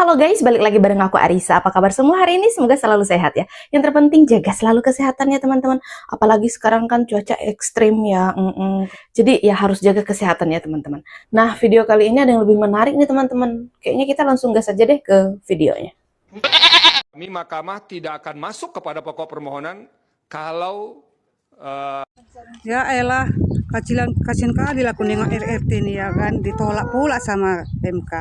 Halo guys, balik lagi bareng aku Arisa. Apa kabar semua hari ini? Semoga selalu sehat ya. Yang terpenting jaga selalu kesehatannya teman-teman. Apalagi sekarang kan cuaca ekstrim ya. Jadi ya harus jaga kesehatan ya teman-teman. Nah, video kali ini ada yang lebih menarik nih teman-teman. Kayaknya kita langsung gas aja deh ke videonya. Kami mahkamah tidak akan masuk kepada pokok permohonan kalau ya elah kasihan kali lah kuningan RRT ini ya kan, ditolak pula sama MK.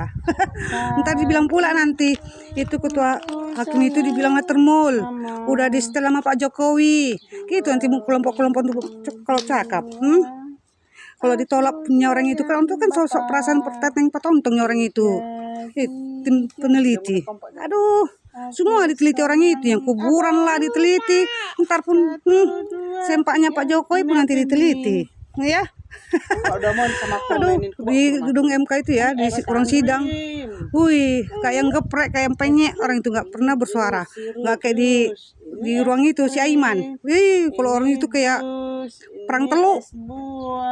Ntar dibilang pula nanti itu ketua hakim itu dibilang termul udah di setel sama Pak Jokowi gitu, nanti kelompok-kelompok kalau cakap kalau ditolak punya orang itu kan sosok perasaan pertateng patongtong orang itu tim peneliti. Aduh, semua diteliti orang itu, yang kuburan lah diteliti, ntar pun sempaknya Pak Jokowi pun nanti diteliti ya. Aduh, di gedung MK itu ya, di ruang sidang, wih, kayak yang geprek, kayak yang penyek, orang itu nggak pernah bersuara, nggak kayak di ruang itu si Aiman. Wih, kalau orang itu kayak perang teluk,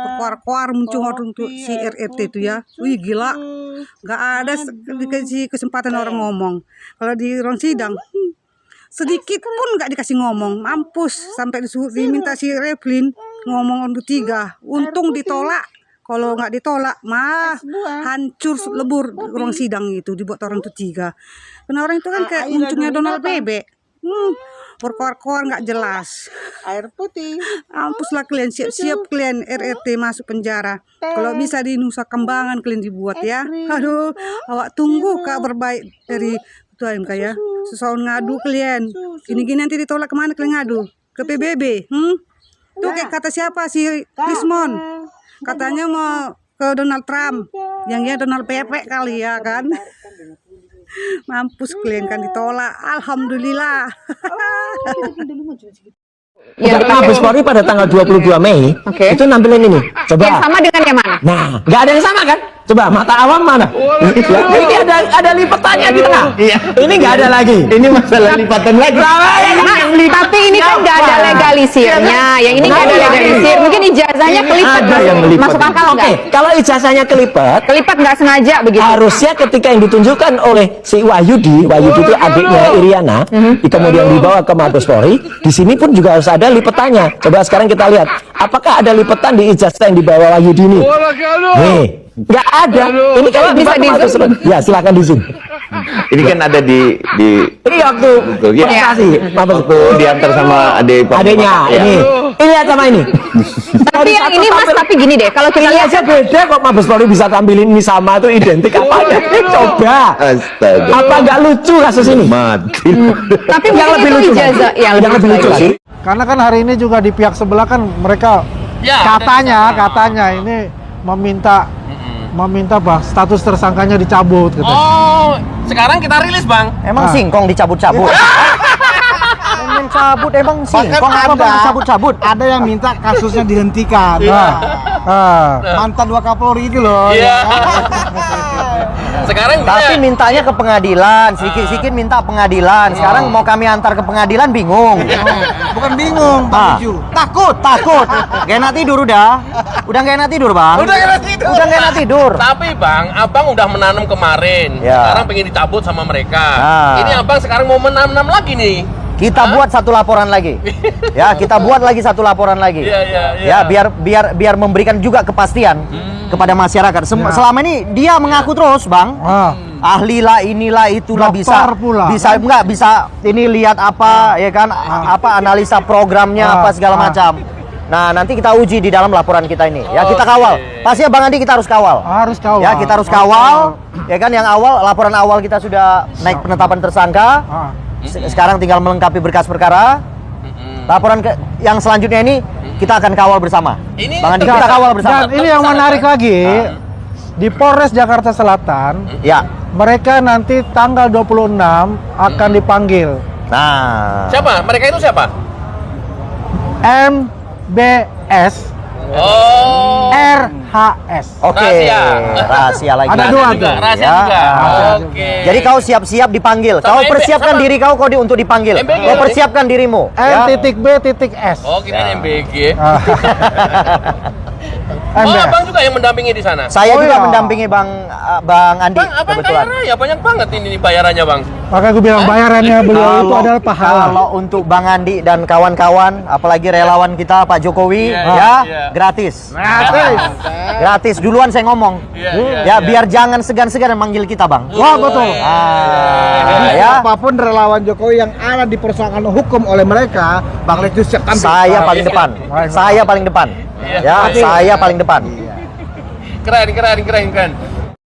berkuar-kuar muncul orang tuh si RRT itu ya. Wih, gila, nggak ada dikasih kesempatan orang ngomong. Kalau di ruang sidang sedikit pun nggak dikasih ngomong, mampus sampai diminta si Replin ngomong untuk 3. Untung ditolak. Kalau nggak ditolak mah hancur lebur ruang sidang itu, dibuat orang itu 3. Karena orang itu kan kayak munculnya Donald Bebek. Berkoar-koar nggak jelas. Air putih. Mampuslah kalian, siap-siap kalian RRT masuk penjara. Kalau bisa di Nusa Kambangan kalian dibuat ya. Aduh, awak tunggu kabar baik dari Ketua MK ya. Sesuatu ngadu kalian. Gini-gini nanti ditolak kemana kalian ngadu? Ke PBB. Tuh kayak kata siapa si Rismon. Katanya mau ke Donald Trump. Yang ya Donald Pepe kali ya kan. Mampus kalian kan ditolak. Alhamdulillah. Ya, Mabes Polri pada tanggal 22 Mei itu nampilin ini. Coba. Yang sama dengan yang mana? Nah, nggak ada yang sama kan? Coba mata awam mana? Ya, ini ada lipatannya di tengah. Ini nggak ada lagi. Ini masalah lipatan lagi. Tapi ini kan nggak ada legalisirnya. Yang ini nggak ada legalisir. Mungkin ijazahnya kelipet. Masuk akal nggak? Oke, kalau ijazahnya kelipet Nggak sengaja begitu. harusnya ketika yang ditunjukkan oleh si Wahyudi itu adiknya Iriana, kemudian dibawa ke Mabes Polri, di sini pun juga harus ada lipetannya. Coba sekarang kita lihat, apakah ada lipetan di ijazah yang dibawa Wahyudi ini? Nih, nggak ada. Ini kan bisa di zoom. Ya, silakan di zoom. Ini kan ada di Ini waktu prestasi Mabes diantar sama adiknya. Ini lihat sama ini. Tapi yang ini Mas, tapi gini deh, kalau kita Ini lihat aja beda kok, Mabes Polri bisa tampilin ini sama itu identik apanya? Coba. Astaga. Apa nggak lucu kasus ini? Mati. tapi Yang mungkin lebih itu lucu ijazah yang lebih lucu lagi. Karena kan hari ini juga di pihak sebelah kan mereka katanya ini meminta bah status tersangkanya dicabut gitu. Oh, sekarang kita rilis, Bang. Emang singkong dicabut-cabut. Mencabut emang singkong apa bang dicabut-cabut? Ada yang minta kasusnya dihentikan. Mantan Wakapolri itu loh. Iya. Sekarang Tapi mintanya ke pengadilan, sedikit-sedikit minta pengadilan. Sekarang mau kami antar ke pengadilan bingung. Bukan bingung, Pak Uju. Takut. Gak enak tidur udah. Udah gak enak tidur, Bang. Udah gak enak tidur. Tapi Bang, Abang udah menanam kemarin. Ya. Sekarang pengen dicabut sama mereka. Nah. Ini Abang sekarang mau menanam lagi nih. Kita buat satu laporan lagi. Ya, kita buat lagi satu laporan lagi. Iya. Ya, biar memberikan juga kepastian kepada masyarakat. Selama ini dia mengaku terus, Bang. Ahli lah, inilah, itulah, Dokter pula. bisa ini lihat apa ya kan, apa analisa programnya apa segala macam. Nah, nanti kita uji di dalam laporan kita ini. Ya, kita kawal. Pasti Bang Andi kita harus kawal. Harus kawal. Ya, kita harus kawal. Ya kan, yang awal laporan awal kita sudah naik penetapan tersangka. Sekarang tinggal melengkapi berkas perkara. Laporan yang selanjutnya ini kita akan kawal bersama. Bang Andi, kita kawal bersama. Dan ini yang menarik lagi, di Polres Jakarta Selatan, Ya. mereka nanti tanggal 26 akan dipanggil. Nah, Siapa? Mereka itu siapa? MBS Oh. RHS. oke. Rahasia lagi. Ada dua tuh. Rahasia Ya. juga. Oke. Jadi kau siap-siap dipanggil. Sama Kau persiapkan sama. diri kau untuk dipanggil. MBG. Kau persiapkan dirimu. Ya. M.B.S. Oh, kita MBG. Oh, abang juga yang mendampingi di sana. Saya juga iya. mendampingi Bang Andi Bang, abang kaya kebetulan. raya, banyak banget ini bayarannya, Bang. Makanya gue bilang bayarannya beliau itu adalah pahala. Kalau untuk Bang Andi dan kawan-kawan, apalagi relawan kita Pak Jokowi, Iya, ya iya. gratis. Gratis. Gratis. Duluan saya ngomong. Ya biar jangan segan-segan manggil kita, Bang. Wah, betul. Ah, ya. Apapun relawan Jokowi yang ada dipersoalkan hukum oleh mereka, Bang Lex siap tampil. Saya paling depan. Saya paling depan. Ya, saya paling depan. Keren.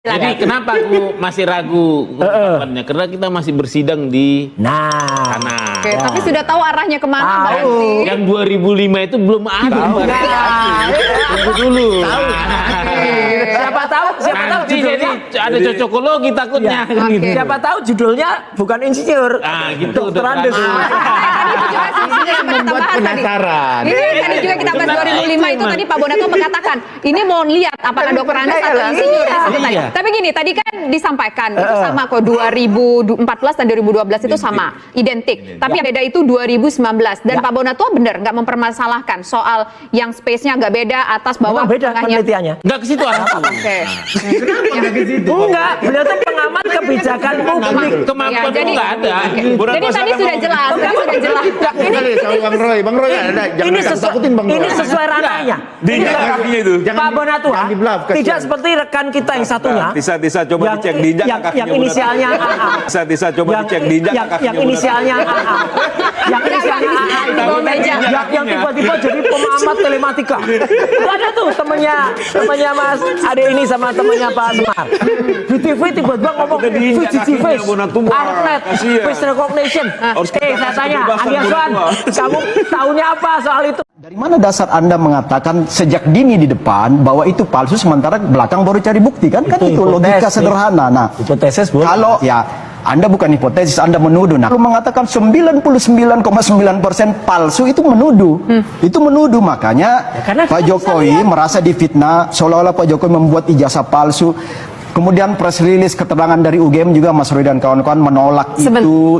Jadi kenapa aku masih ragu ungkapannya? Karena kita masih bersidang di sana. Oke, tapi sudah tahu arahnya kemana berarti. Yang 2005 itu belum ada. Tunggu dulu. Siapa tahu Nanti judulnya. jadi ada cocokologi takutnya. Oke. Gitu. Siapa tahu judulnya bukan insinyur. Ah, gitu. Dokter Andes. Membuat penasaran. Ini tadi juga kita bahas 2005 itu tadi Pak Bonato mengatakan ini mau lihat apakah dokter Andes atau insinyur disebut tadi. Iya. Tapi gini, tadi kan disampaikan itu sama kok 2014 dan 2012 itu sama, identik. Tapi yang beda itu 2019 dan Pak Bonato benar nggak mempermasalahkan soal yang space-nya nggak beda atas bawah Memang beda tengahnya. penelitiannya. Enggak ke situ arahku. Oke. Enggak, beliau tuh pengamat kebijakan publik. Kemampuan jadi enggak ada. Jadi tadi sudah jelas, Bang Roy ada. Ini sesuai ranahnya. Pak Bonatua tidak seperti rekan kita yang satunya. Tisa coba dicek dijak yang inisialnya AA. Tisa coba dicek dijak Yang inisialnya AA. Yang inisialnya AA Di bawah meja. yang tiba-tiba jadi pemahamat telematika. Itu ada tuh temennya Mas Ade ini sama temennya Pak Semar. Di TV tiba-tiba ngomong VCC face, Artnet, face recognition. Saya tanya, Andi Aswan, kamu tahunya apa soal itu? Dari mana dasar Anda mengatakan sejak dini di depan bahwa itu palsu sementara belakang baru cari bukti kan? Kan itu logika sederhana. Nah, hipotesis boleh. Kalau ya Anda bukan hipotesis, Anda menuduh. Nah, kalau mengatakan 99,9% palsu itu menuduh. Itu menuduh, makanya Pak Jokowi merasa difitnah seolah-olah Pak Jokowi membuat ijazah palsu. Kemudian press release keterangan dari UGM juga Mas Roy dan kawan-kawan menolak itu,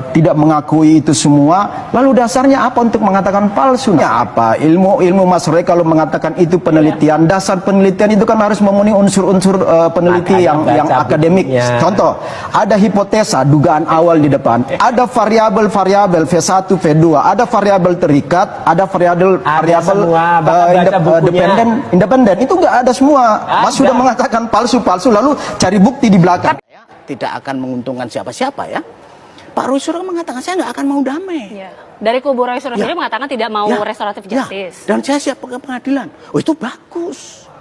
tidak mengakui itu semua. Lalu dasarnya apa untuk mengatakan palsu? Nah, apa ilmu Mas Roy kalau mengatakan itu penelitian, dasar penelitian itu kan harus memenuhi unsur-unsur peneliti yang akademik. Contoh, ada hipotesa, dugaan awal di depan, ada variabel V1, V2, ada variabel terikat, ada variabel independen. Itu enggak ada semua. Mas sudah mengatakan palsu lalu cari bukti di belakang. Tidak akan menguntungkan siapa-siapa ya. Pak Roy Suryo mengatakan saya nggak akan mau damai. Ya. Dari kubu Roy Suryo sendiri mengatakan tidak mau restoratif justice. Dan saya siap ke pengadilan. Oh itu bagus.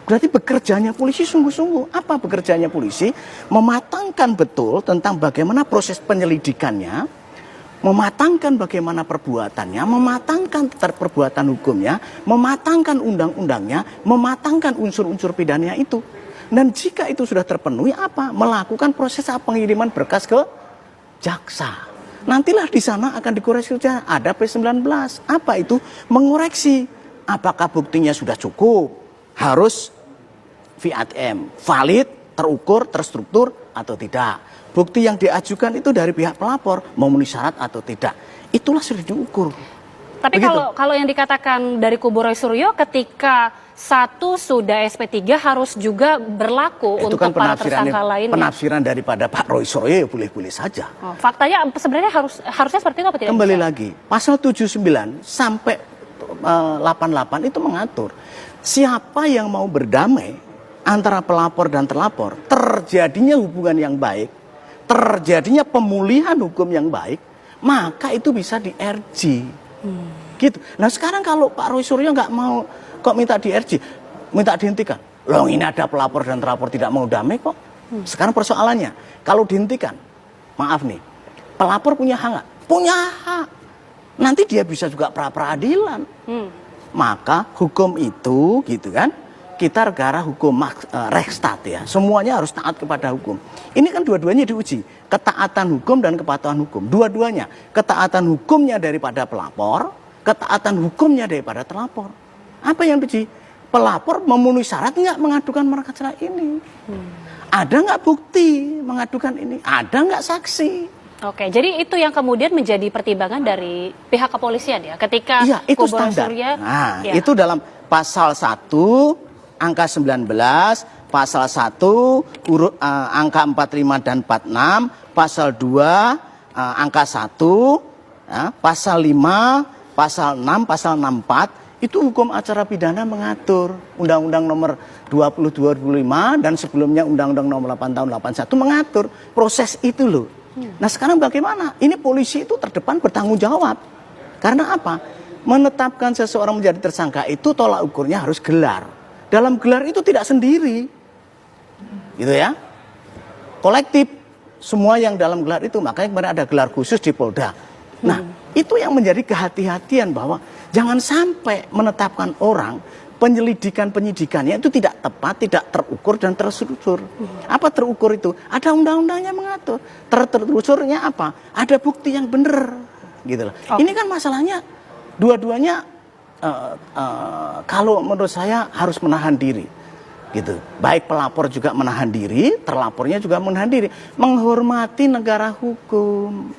Berarti bekerjanya polisi sungguh-sungguh. Apa bekerjanya polisi? Mematangkan betul tentang bagaimana proses penyelidikannya, mematangkan bagaimana perbuatannya, mematangkan perbuatan hukumnya, mematangkan undang-undangnya, mematangkan unsur-unsur pidananya itu. Dan jika itu sudah terpenuhi apa? Melakukan proses pengiriman berkas ke jaksa. Nantilah di sana akan dikoreksi. Ada P19. Apa itu? Mengoreksi. Apakah buktinya sudah cukup? Harus VATM. Valid, terukur, terstruktur atau tidak. Bukti yang diajukan itu dari pihak pelapor memenuhi syarat atau tidak. Itulah sudah diukur. Tapi kalau yang dikatakan dari kubu Roy Suryo ketika satu sudah SP3 harus juga berlaku itu untuk kan para tersangka lainnya. Penafsiran daripada Pak Roy Suryo ya boleh-boleh saja. Faktanya sebenarnya harusnya seperti itu apa tidak? Kembali lagi, pasal 79 sampai 88 itu mengatur siapa yang mau berdamai antara pelapor dan terlapor, terjadinya hubungan yang baik, terjadinya pemulihan hukum yang baik, maka itu bisa di-RG. Gitu. Nah sekarang kalau Pak Roy Suryo nggak mau kok minta di-RG, minta dihentikan. Loh ini ada pelapor dan terlapor tidak mau damai kok. Sekarang persoalannya, kalau dihentikan, maaf nih, pelapor punya hak nggak? Punya hak. Nanti dia bisa juga pra-peradilan. Maka hukum itu, gitu kan, kita negara hukum Rechtsstaat ya, semuanya harus taat kepada hukum. Ini kan dua-duanya diuji, ketaatan hukum dan kepatuhan hukum. Dua-duanya, ketaatan hukumnya daripada pelapor, ketaatan hukumnya daripada terlapor. Apa yang diuji? Pelapor memenuhi syarat nggak mengadukan perkara ini? Ada nggak bukti mengadukan ini? Ada nggak saksi? Oke, jadi itu yang kemudian menjadi pertimbangan dari pihak kepolisian ya, ketika itu standar. Surya, nah, itu dalam pasal 1 angka 19, pasal 1 angka 45 dan 46, pasal 2 angka 1, ya, pasal 5, pasal 6, pasal 64 itu hukum acara pidana mengatur. Undang-Undang nomor 20 2005 dan sebelumnya Undang-Undang nomor 8 tahun 81 mengatur proses itu loh. Nah sekarang bagaimana? Ini polisi itu terdepan bertanggung jawab. Karena apa? Menetapkan seseorang menjadi tersangka itu tolak ukurnya harus gelar. Dalam gelar itu tidak sendiri. Gitu ya. Kolektif. Semua yang dalam gelar itu. Makanya kemarin ada gelar khusus di Polda. Nah itu yang menjadi kehati-hatian bahwa jangan sampai menetapkan orang penyidikannya itu tidak tepat, tidak terukur dan terstruktur. Apa terukur itu? Ada undang-undangnya mengatur. Terstrukturnya apa? Ada bukti yang benar. Gitu loh. Ini kan masalahnya dua-duanya kalau menurut saya harus menahan diri. Gitu. Baik pelapor juga menahan diri, terlapornya juga menahan diri. Menghormati negara hukum.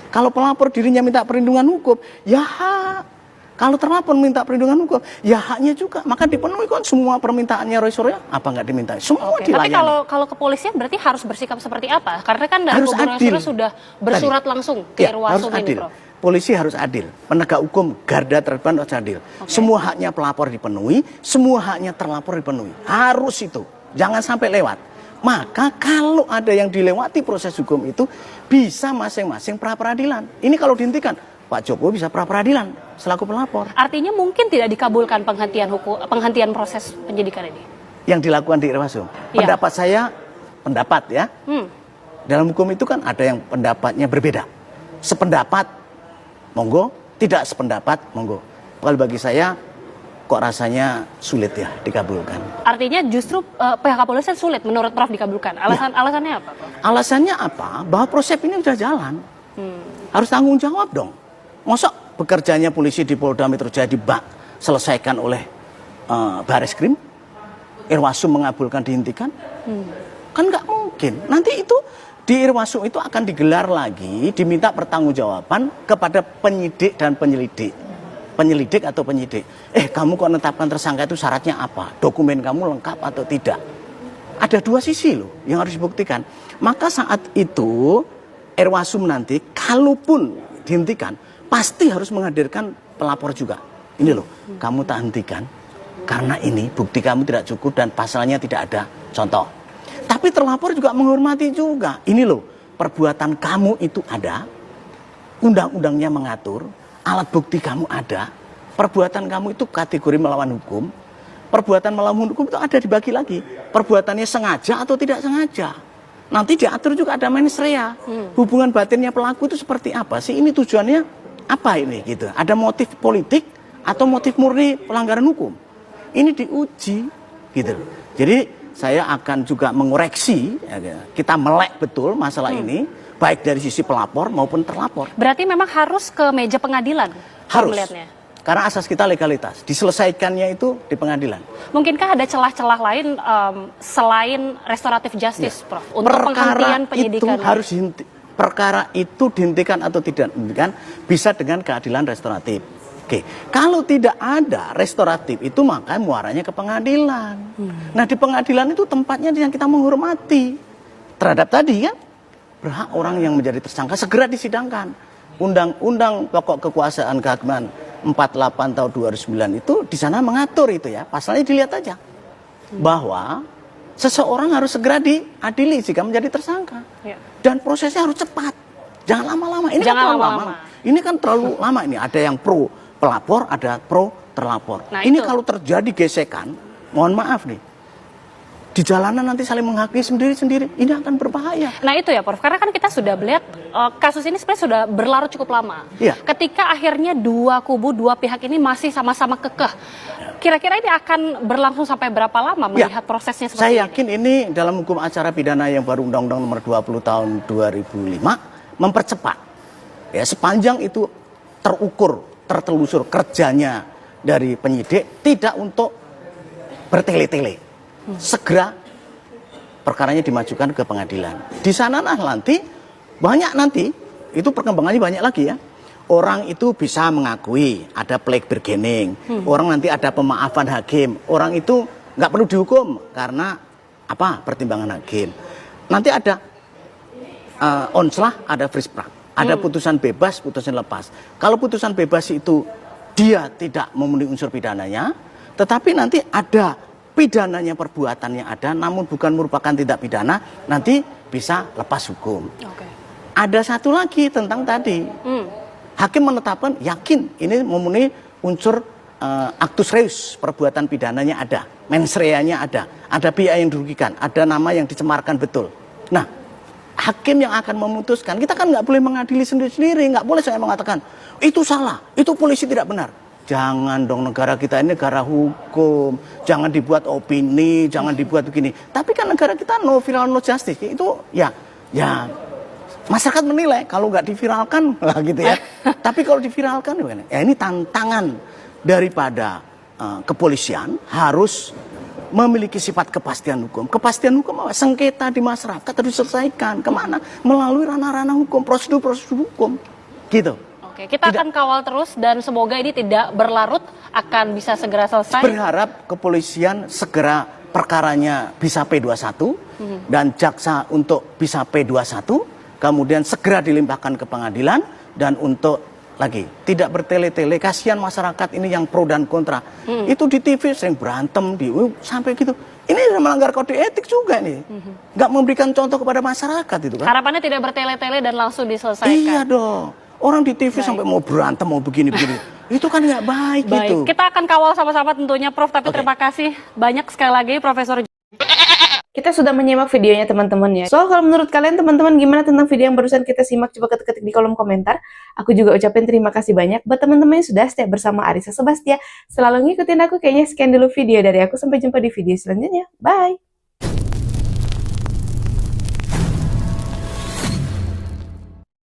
Kalau pelapor dirinya minta perlindungan hukum, ya hak. Kalau terlapor minta perlindungan hukum, ya haknya juga. Maka dipenuhi kan semua permintaannya Roy Suryo, apa nggak diminta? Semua dilayani. Tapi kalau kepolisian berarti harus bersikap seperti apa? Karena kan dari kubu Roy Suryo sudah bersurat langsung ke Irwasum ini, Prof. Polisi harus adil, penegak hukum garda terdepan harus adil. Semua haknya pelapor dipenuhi, semua haknya terlapor dipenuhi. Harus itu, jangan sampai lewat. Maka kalau ada yang dilewati proses hukum itu bisa masing-masing pra peradilan. Ini kalau dihentikan, Pak Jokowi bisa pra peradilan selaku pelapor. Artinya mungkin tidak dikabulkan penghentian proses penyidikan ini. Yang dilakukan di Irwasum. Pendapat saya, pendapat ya. Dalam hukum itu kan ada yang pendapatnya berbeda. Sependapat, monggo. Tidak sependapat, monggo. Kalau bagi saya, kok rasanya sulit ya dikabulkan. Artinya justru pihak kepolisian sulit menurut Prof dikabulkan. Alasannya apa, Prof? Alasannya apa? Bahwa proses ini sudah jalan. Harus tanggung jawab dong. Masa bekerjanya polisi di Polda Metro Jaya selesaikan oleh Bareskrim? Irwasum mengabulkan dihentikan? Kan nggak mungkin. Nanti itu di Irwasum itu akan digelar lagi, diminta pertanggungjawaban kepada penyidik dan penyelidik. Penyelidik atau penyidik. Kamu kok menetapkan tersangka itu syaratnya apa? Dokumen kamu lengkap atau tidak? Ada dua sisi loh yang harus dibuktikan. Maka saat itu Irwasum nanti kalaupun dihentikan pasti harus menghadirkan pelapor juga. Ini loh, kamu tak hentikan karena ini bukti kamu tidak cukup dan pasalnya tidak ada. Contoh. Tapi terlapor juga menghormati juga. Ini loh, perbuatan kamu itu ada, undang-undangnya mengatur. Alat bukti kamu ada, perbuatan kamu itu kategori melawan hukum, perbuatan melawan hukum itu ada dibagi lagi, perbuatannya sengaja atau tidak sengaja. Nanti diatur juga ada mens rea, hubungan batinnya pelaku itu seperti apa sih, ini tujuannya apa ini gitu. Ada motif politik atau motif murni pelanggaran hukum. Ini diuji gitu. Jadi saya akan juga mengoreksi, kita melek betul masalah ini. Baik dari sisi pelapor maupun terlapor. Berarti memang harus ke meja pengadilan? Harus. Melihatnya. Karena asas kita legalitas. Diselesaikannya itu di pengadilan. Mungkinkah ada celah-celah lain selain restoratif justice, Prof? Untuk penghentian penyidikan? Perkara itu dihentikan atau tidak dihentikan bisa dengan keadilan restoratif. Oke, kalau tidak ada restoratif itu maka muaranya ke pengadilan. Nah di pengadilan itu tempatnya yang kita menghormati. Terhadap tadi kan, berhak orang yang menjadi tersangka segera disidangkan. Undang-Undang Pokok Kekuasaan Kehakiman 48 tahun 2009 itu di sana mengatur itu ya. Pasalnya dilihat aja. Bahwa seseorang harus segera diadili jika menjadi tersangka. Dan prosesnya harus cepat. Jangan lama-lama. Ini Jangan kan terlalu lama-lama. lama. Ini kan terlalu lama ini. Ada yang pro pelapor, ada pro terlapor. Nah, ini itu. kalau terjadi gesekan, mohon maaf nih. Di jalanan nanti saling menghakimi sendiri-sendiri, ini akan berbahaya. Nah itu ya Prof, karena kan kita sudah melihat kasus ini sebenarnya sudah berlarut cukup lama. Ketika akhirnya dua kubu, dua pihak ini masih sama-sama kekeh, kira-kira ini akan berlangsung sampai berapa lama melihat prosesnya seperti ini? Saya yakin ini dalam hukum acara pidana yang baru Undang-Undang nomor 20 tahun 2005 mempercepat. Ya, sepanjang itu terukur, tertelusur kerjanya dari penyidik, tidak untuk bertele-tele. Segera perkaranya dimajukan ke pengadilan. Di sana nanti banyak nanti itu perkembangannya banyak lagi ya. orang itu bisa mengakui ada plague bergening, orang nanti ada pemaafan hakim, orang itu nggak perlu dihukum karena apa? Pertimbangan hakim. Nanti ada onslah, ada frisprak, ada putusan bebas, putusan lepas. Kalau putusan bebas itu dia tidak memenuhi unsur pidananya, tetapi nanti ada pidananya, perbuatannya ada, namun bukan merupakan tindak pidana, nanti bisa lepas hukum. Ada satu lagi tentang tadi. Hakim menetapkan yakin ini memenuhi unsur actus reus, perbuatan pidananya ada, mens rea-nya ada pihak yang dirugikan, ada nama yang dicemarkan betul. Nah, hakim yang akan memutuskan, kita kan nggak boleh mengadili sendiri-sendiri, nggak boleh saya mengatakan itu salah, itu polisi tidak benar. Jangan dong, negara kita ini negara hukum, jangan dibuat opini, jangan dibuat begini. Tapi kan negara kita no viral no justice, itu ya masyarakat menilai kalau nggak diviralkan lah gitu ya. Tapi kalau diviralkan ya ini tantangan daripada kepolisian harus memiliki sifat kepastian hukum. Kepastian hukum apa? Sengketa di masyarakat harus diselesaikan kemana? Melalui ranah-ranah hukum, prosedur-prosedur hukum, gitu. Oke, kita akan kawal terus dan semoga ini tidak berlarut, akan bisa segera selesai. Berharap kepolisian segera perkaranya bisa P21 dan jaksa untuk bisa P21. Kemudian segera dilimpahkan ke pengadilan, dan untuk lagi tidak bertele-tele, kasihan masyarakat ini yang pro dan kontra. Itu di TV sering berantem sampai gitu. Ini melanggar kode etik juga nih. Nggak memberikan contoh kepada masyarakat itu kan. Harapannya tidak bertele-tele dan langsung diselesaikan. Iya dong. Orang di TV sampai mau berantem, mau begini-begini. Itu kan nggak baik gitu. Kita akan kawal sama-sama tentunya Prof, tapi terima kasih banyak sekali lagi Profesor. Kita sudah menyimak videonya teman-teman ya. So, kalau menurut kalian teman-teman gimana tentang video yang barusan kita simak? Coba ketik-ketik di kolom komentar. Aku juga ucapin terima kasih banyak buat teman-teman yang sudah stay bersama Arissa Sebastia. Selalu ngikutin aku, kayaknya sekian dulu video dari aku. Sampai jumpa di video selanjutnya. Bye!